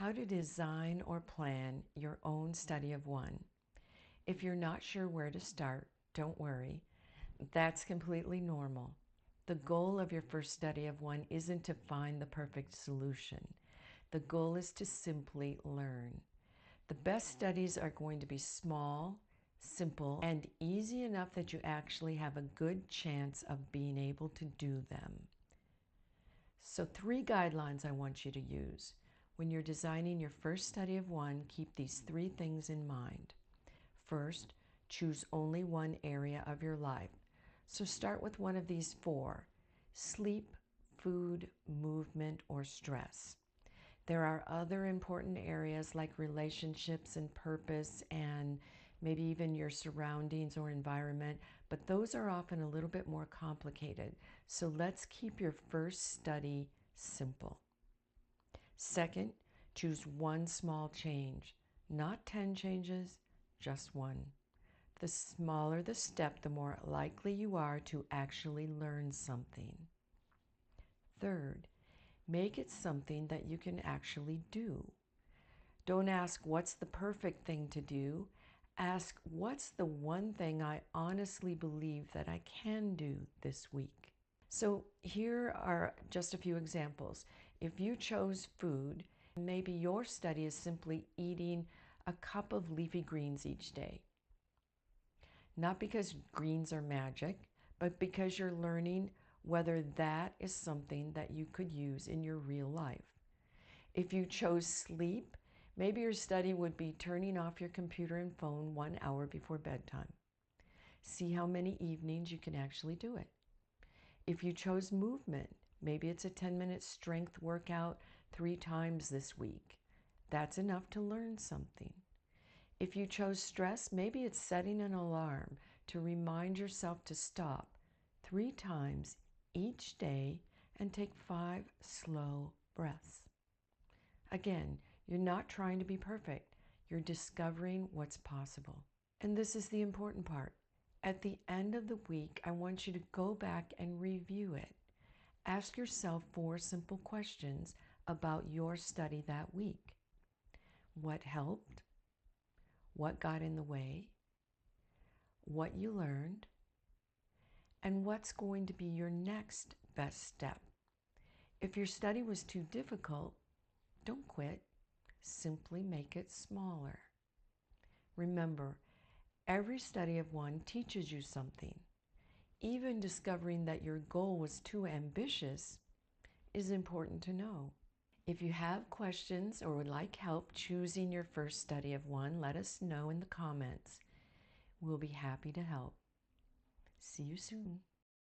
how to design or plan your own study of one. If you're not sure where to start, don't worry. That's completely normal. The goal of your first study of one isn't to find the perfect solution. The goal is to simply learn. The best studies are going to be small, simple, and easy enough that you actually have a good chance of being able to do them. So 3 guidelines I want you to use. When you're designing your first study of one, keep these 3 things in mind. First, choose only one area of your life. So start with one of these 4: sleep, food, movement, or stress. There are other important areas like relationships and purpose and maybe even your surroundings or environment, but those are often a little bit more complicated. So let's keep your first study simple. Second, choose one small change, not 10 changes, just one. The smaller the step, the more likely you are to actually learn something. Third, make it something that you can actually do. Don't ask what's the perfect thing to do. Ask what's the one thing I honestly believe that I can do this week. So here are just a few examples. If you chose food, maybe your study is simply eating a cup of leafy greens each day. Not because greens are magic, but because you're learning whether that is something that you could use in your real life. If you chose sleep, maybe your study would be turning off your computer and phone 1 hour before bedtime. See how many evenings you can actually do it. If you chose movement, maybe it's a 10-minute strength workout 3 times this week. That's enough to learn something. If you chose stress, maybe it's setting an alarm to remind yourself to stop 3 times each day and take 5 slow breaths. Again, you're not trying to be perfect. You're discovering what's possible. And this is the important part. At the end of the week, I want you to go back and review it. Ask yourself 4 simple questions about your study that week. What helped? What got in the way? What you learned? And what's going to be your next best step? If your study was too difficult, don't quit. Simply make it smaller. Remember, every study of one teaches you something. Even discovering that your goal was too ambitious is important to know. If you have questions or would like help choosing your first study of one, let us know in the comments. We'll be happy to help. See you soon.